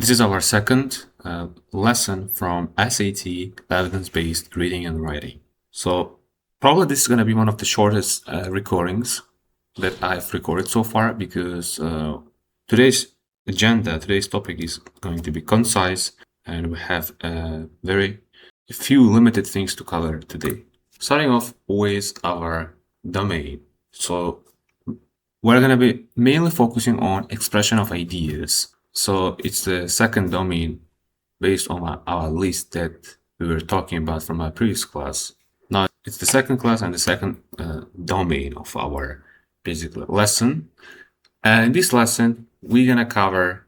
This is our second lesson from SAT evidence-based reading and writing. So probably this is going to be one of the shortest recordings that I've recorded so far, because today's topic is going to be concise, and we have very few limited things to cover today. Starting off with our domain. So we're going to be mainly focusing on expression of ideas. So it's the second domain based on our list that we were talking about from our previous class. Now it's the second class and the second domain of our basically lesson. And in this lesson, we're going to cover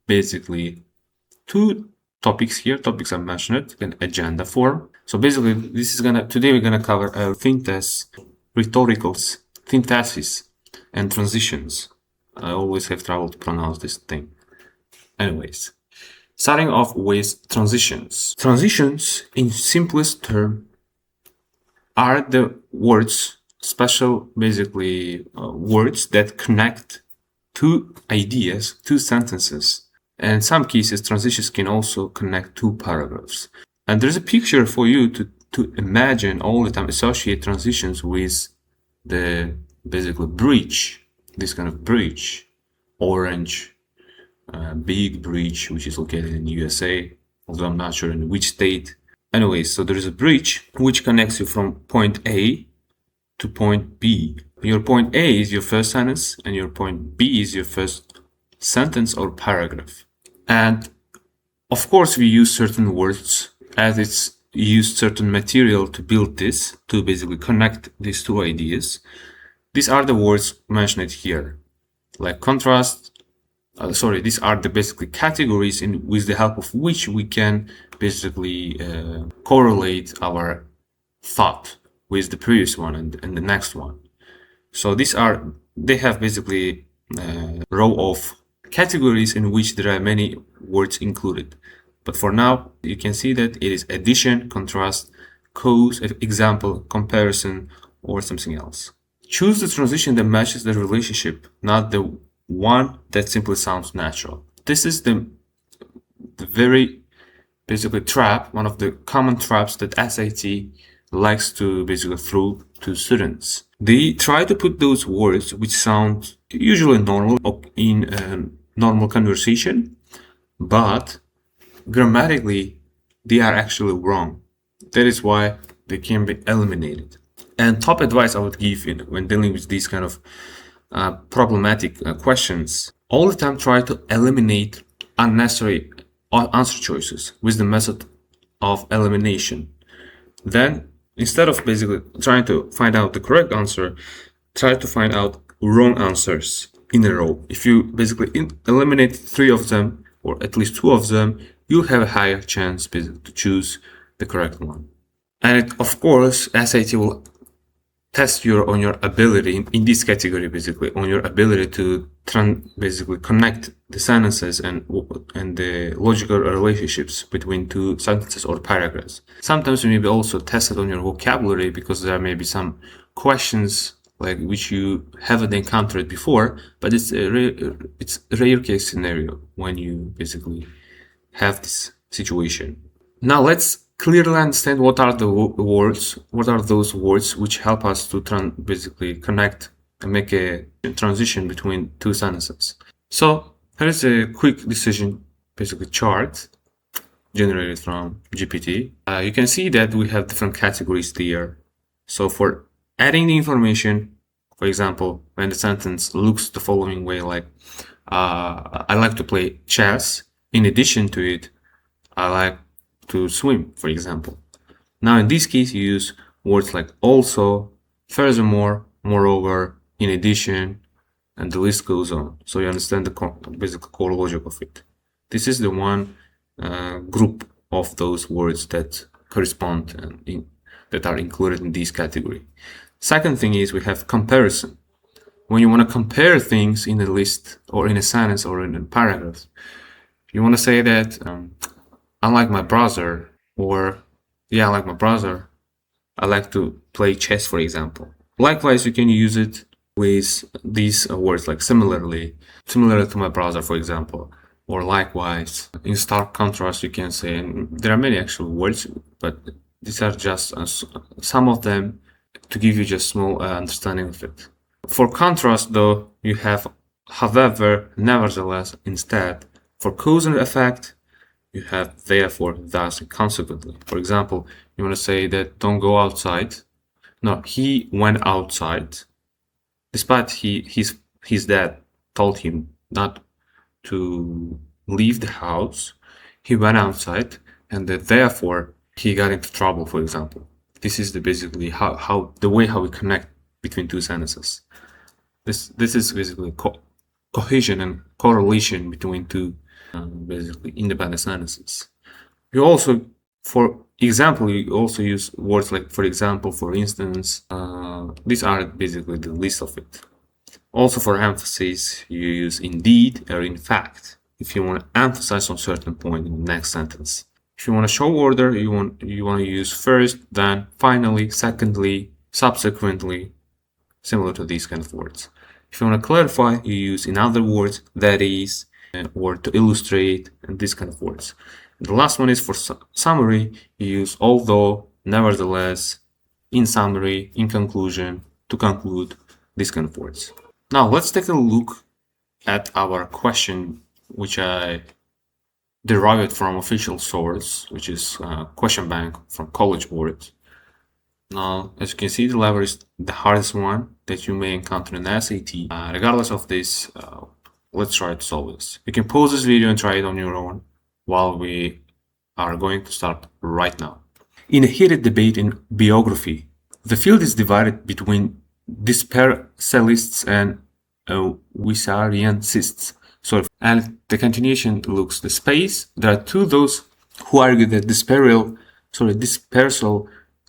basically two topics here. Topics I mentioned in agenda form. So basically today we're going to cover rhetorical synthesis and transitions. I always have trouble to pronounce this thing. Anyways, starting off with transitions. Transitions, in simplest term, are the words, special basically words that connect two ideas, two sentences. And in some cases, transitions can also connect two paragraphs. And there's a picture for you to imagine all the time, associate transitions with the basically bridge, this kind of bridge, orange, big bridge, which is located in USA, although I'm not sure in which state. Anyways, so there is a bridge which connects you from point A to point B. Your point A is your first sentence, and your point B is your first sentence or paragraph. And of course, we use certain words as it's used certain material to build this, to basically connect these two ideas. These are the words mentioned here, like contrast. These are the basically categories with the help of which we can basically correlate our thought with the previous one and the next one. So they have basically a row of categories in which there are many words included. But for now, you can see that it is addition, contrast, cause, example, comparison, or something else. Choose the transition that matches the relationship, not the one that simply sounds natural. This is the very basically trap, one of the common traps that SAT likes to basically throw to students. They try to put those words which sound usually normal in normal conversation, but grammatically they are actually wrong. That is why they can be eliminated. And top advice I would give when dealing with these kind of problematic questions, all the time try to eliminate unnecessary answer choices with the method of elimination. Then, instead of basically trying to find out the correct answer, try to find out wrong answers in a row. If you basically eliminate 3 of them, or at least 2 of them, you'll have a higher chance to choose the correct one. And of course, SAT will test on your ability in this category, basically on your ability to basically connect the sentences and the logical relationships between two sentences or paragraphs. Sometimes you may be also tested on your vocabulary, because there may be some questions like which you haven't encountered before, but it's a rare case scenario when you basically have this situation. Now let's clearly understand what are those words which help us to basically connect and make a transition between two sentences. So here is a quick decision basically chart generated from GPT. You can see that we have different categories there. So for adding the information, for example, when the sentence looks the following way, like I like to play chess. In addition to it, I like to swim, for example. Now in this case, you use words like also, furthermore, moreover, in addition, and the list goes on. So you understand the basic core logic of it. This is the one group of those words that correspond and that are included in this category. Second thing is we have comparison. When you want to compare things in a list or in a sentence or in a paragraph, you want to say that unlike my brother, or yeah, like my brother, I like to play chess, for example. Likewise, you can use it with these words like similar to my brother, for example. or likewise. In stark contrast, you can say, and there are many actual words, but these are just some of them to give you just small understanding of it. For contrast, though, you have however, nevertheless, instead. For cause and effect, you have therefore, thus, and consequently. For example, you want to say that don't go outside. No, he went outside, despite his dad told him not to leave the house. He went outside, and therefore he got into trouble. For example, this is basically how we connect between two sentences. This is basically cohesion and correlation between two basically independent sentences. You also, for example, you also use words like for example, for instance. These are basically the list of it. Also, for emphasis, you use indeed or in fact if you want to emphasize on certain point in the next sentence. If you want to show order, you want to use first, then, finally, secondly, subsequently, similar to these kind of words. If you want to clarify, you use in other words, that is, or to illustrate, and these kind of words. And the last one is for summary, you use although, nevertheless, in summary, in conclusion, to conclude, these kind of words. Now let's take a look at our question, which I derived from official source, which is question bank from College Board. Now, as you can see, the lever is the hardest one that you may encounter in SAT. Regardless of this, let's try to solve this. You can pause this video and try it on your own while we are going to start right now. In a heated debate in biography, the field is divided between dispersalists and Wissariancists. And the continuation looks the space. There are those who argue that dispersal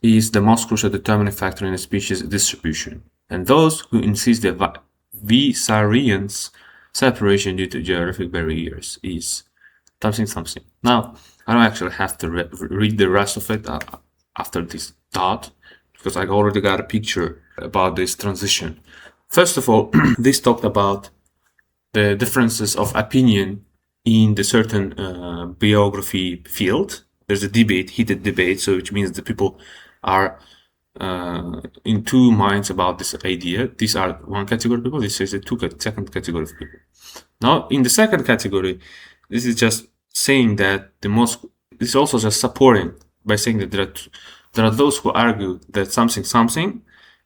is the most crucial determining factor in a species distribution, and those who insist that Wissarians separation due to geographic barriers is something. Now, I don't actually have to read the rest of it after this thought, because I already got a picture about this transition. First of all, this talked about the differences of opinion in the certain biography field. There's a debate, heated debate, so which means the people are in two minds about this idea. These are one category of people, this is a second category of people. Now, in the second category, this is just saying that this is also just supporting by saying that there are those who argue that something,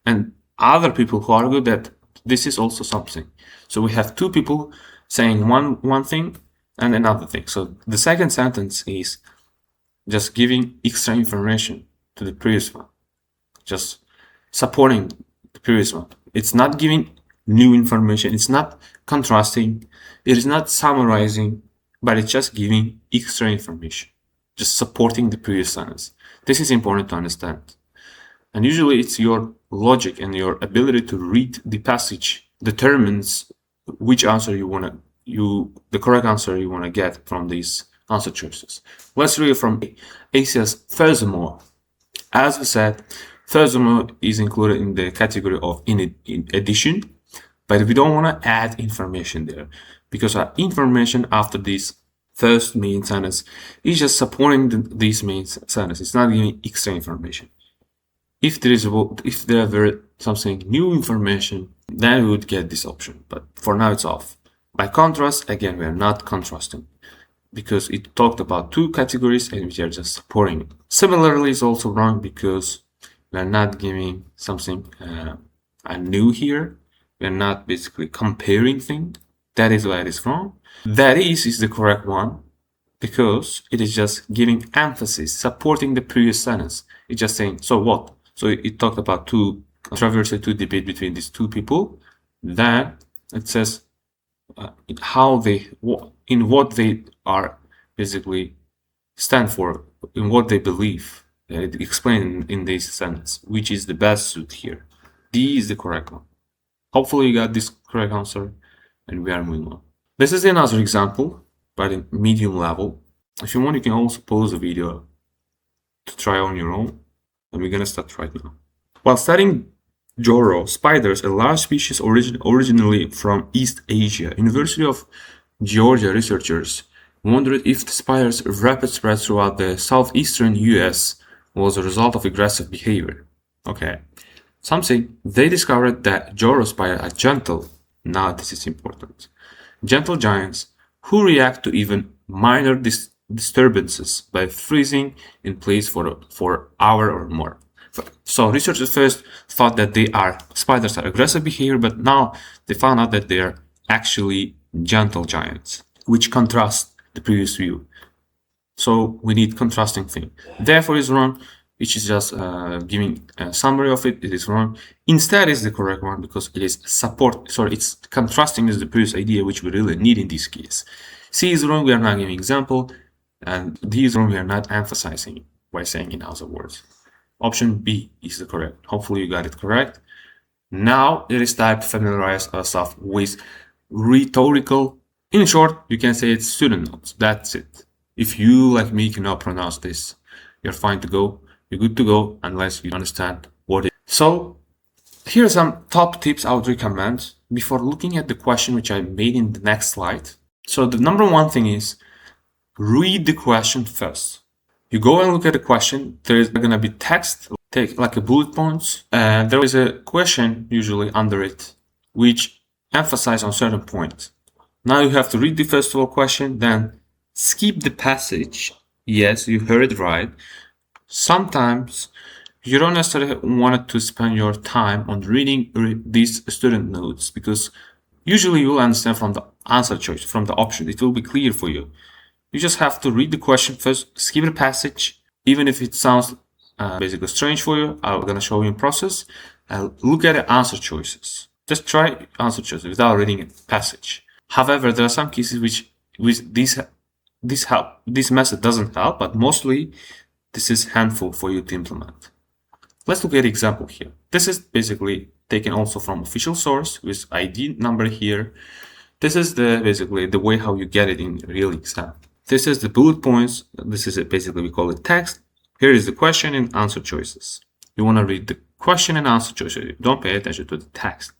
and other people who argue that this is also something. So we have two people saying one thing and another thing. So the second sentence is just giving extra information to the previous one, just supporting the previous one. It's not giving new information, it's not contrasting, it is not summarizing, but it's just giving extra information, just supporting the previous sentence. This is important to understand. And usually it's your logic and your ability to read the passage determines which answer the correct answer you want to get from these answer choices. Let's read from A says, furthermore. As we said, furthermore is included in the category of in addition, but we don't want to add information there, because our information after this first main sentence is just supporting this main sentence. It's not giving extra information. If there were something new information, then we would get this option, but for now it's off. By contrast, again, we are not contrasting, because it talked about two categories and we are just supporting it. Similarly, it's also wrong because we are not giving something new here. We are not basically comparing things. That is why it is wrong. That is the correct one, because it is just giving emphasis, supporting the previous sentence. It's just saying, so what? So it talked about two debate between these two people. Then it says in what they are basically stand for, in what they believe. It explained in this sentence, which is the best suit here. D is the correct one. Hopefully you got this correct answer, and we are moving on. This is another example by the medium level. If you want, you can also pause the video to try on your own, and we're gonna start right now. While studying Joro spiders, a large species originally from East Asia, University of Georgia researchers wondered if the spider's rapid spread throughout the southeastern US was a result of aggressive behavior. Okay. Something they discovered that Joro spiders are gentle. Now this is important. Gentle giants who react to even minor disturbances by freezing in place for an hour or more. So researchers first thought that spiders are aggressive behavior, but now they found out that they are actually gentle giants, which contrasts the previous view. So we need contrasting thing. Therefore is wrong, which is just giving a summary of it. It is wrong. Instead is the correct one because it is it's contrasting is the previous idea which we really need in this case. C is wrong, we are not giving example, and D is wrong, we are not emphasizing by saying in other words. Option B is the correct. Hopefully you got it correct. Now it is time to familiarize ourselves with rhetorical. In short, you can say it's student notes. That's it. If you, like me, cannot pronounce this, you're fine to go. You're good to go unless you understand what it is. So here are some top tips I would recommend before looking at the question which I made in the next slide. So the number one thing is read the question first. You go and look at the question. There is going to be text, take like a bullet points, and there is a question usually under it, which emphasizes on certain points. Now you have to read the first of all question, then skip the passage. Yes, you heard it right. Sometimes you don't necessarily want to spend your time on reading these student notes because usually you'll understand from the answer choice, from the option. It will be clear for you. You just have to read the question first, skip the passage, even if it sounds basically strange for you. I'm going to show you in process. Look at the answer choices. Just try answer choices without reading a passage. However, there are some cases which this method doesn't help, but mostly this is handful for you to implement. Let's look at the example here. This is basically taken also from official source with ID number here. This is basically the way how you get it in real exam. This is the bullet points. This is basically we call it text. Here is the question and answer choices. You want to read the question and answer choices. Don't pay attention to the text.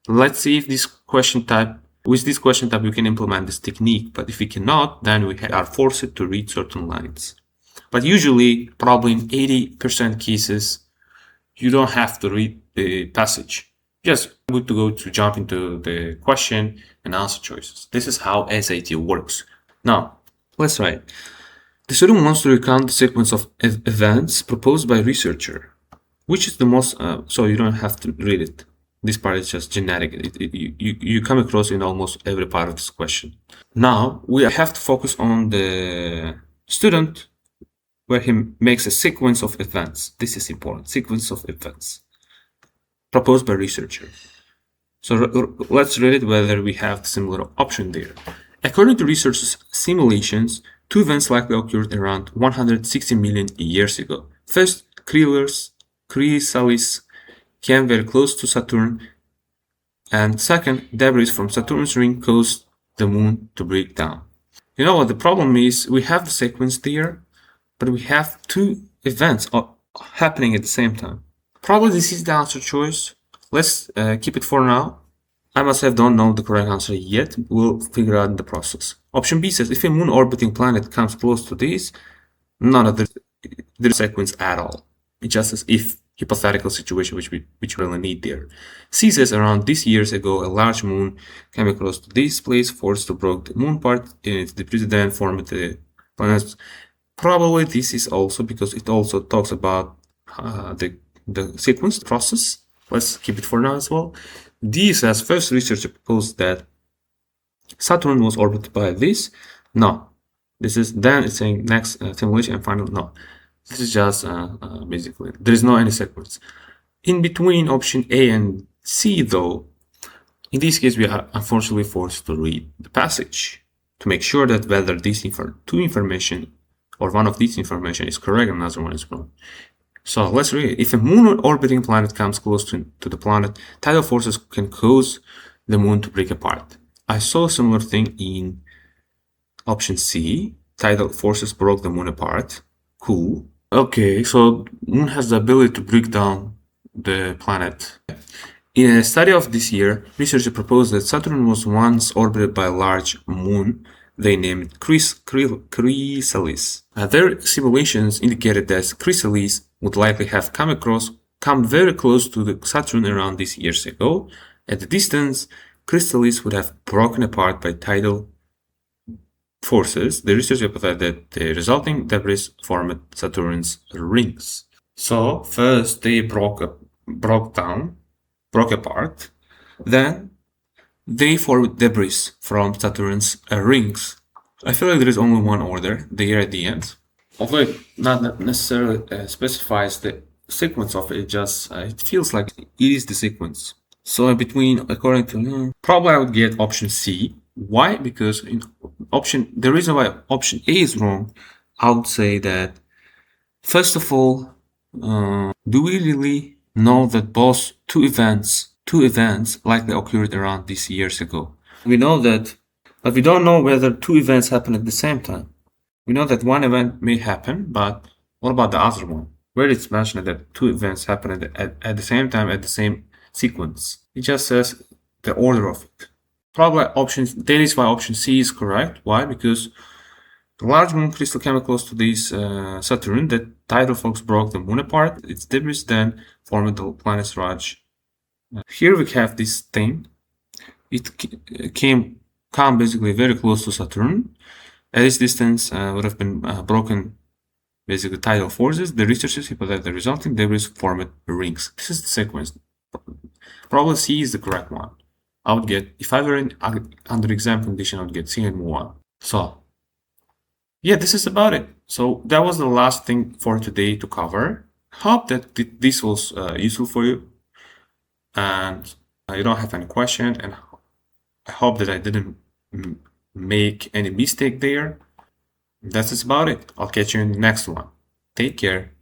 Let's see if with this question type you can implement this technique. But if we cannot, then we are forced to read certain lines. But usually, probably in 80% cases, you don't have to read the passage. Just good to go to jump into the question and answer choices. This is how SAT works. Now, let's try it. The student wants to recount the sequence of events proposed by researcher. Which is the most, so you don't have to read it. This part is just generic. You come across in almost every part of this question. Now, we have to focus on the student where he makes a sequence of events. This is important, sequence of events proposed by researcher. So let's read it whether we have similar option there. According to researchers' simulations, two events likely occurred around 160 million years ago. First, chrysalis came very close to Saturn, and second, debris from Saturn's ring caused the moon to break down. You know what the problem is? We have the sequence there, but we have two events happening at the same time. Probably this is the answer choice. Let's keep it for now. I myself don't know the correct answer yet. We'll figure out in the process. Option B says if a moon orbiting planet comes close to this, none of the sequence at all. It just says if hypothetical situation which we really need there. C says around this years ago a large moon came across to this place, forced to broke the moon part in its debris, then formed the planets. Probably this is also because it also talks about the sequence process. Let's keep it for now as well. D says first researcher proposed that Saturn was orbited by this. No, this is then it's saying next simulation and final. No, this is just basically there is no any sequence in between option A and C. Though in this case we are unfortunately forced to read the passage to make sure that whether these two information or one of these information is correct and another one is wrong. So let's read it. If a moon orbiting planet comes close to the planet, tidal forces can cause the moon to break apart. I saw a similar thing in option C. Tidal forces broke the moon apart. Cool. Okay, so moon has the ability to break down the planet. In a study of this year, researchers proposed that Saturn was once orbited by a large moon they named chrysalis. Their simulations indicated that chrysalis would likely have come very close to the Saturn around these years ago. At the distance, chrysalis would have broken apart by tidal forces. The researchers hypothesized that the resulting debris formed Saturn's rings. So first they broke apart, then they formed debris from Saturn's rings. I feel like there is only one order there at the end, although it not necessarily specifies the sequence of it. Just it feels like it is the sequence. So according to probably I would get option C. Why? Because the reason why option A is wrong, I would say that first of all, do we really know that both two events likely occurred around these years ago? We know that, but we don't know whether two events happen at the same time. We know that one event may happen, but what about the other one? Where it's mentioned that two events happen at the same time, at the same sequence. It just says the order of it. Probably that is why option C is correct. Why? Because the large moon crystal came close to this Saturn. The tidal force broke the moon apart. Its debris then formed the planet's Raj. Here we have this thing. It come basically very close to Saturn. At this distance would have been broken basically tidal forces. The researchers hypothesized the resulting debris formed rings. This is the sequence. Probably C is the correct one. I would get, if I were under exam condition, I would get C and 1. So, yeah, this is about it. So that was the last thing for today to cover. Hope that this was useful for you, and you don't have any question, and I hope that I didn't make any mistake there. That's about it. I'll catch you in the next one. Take care.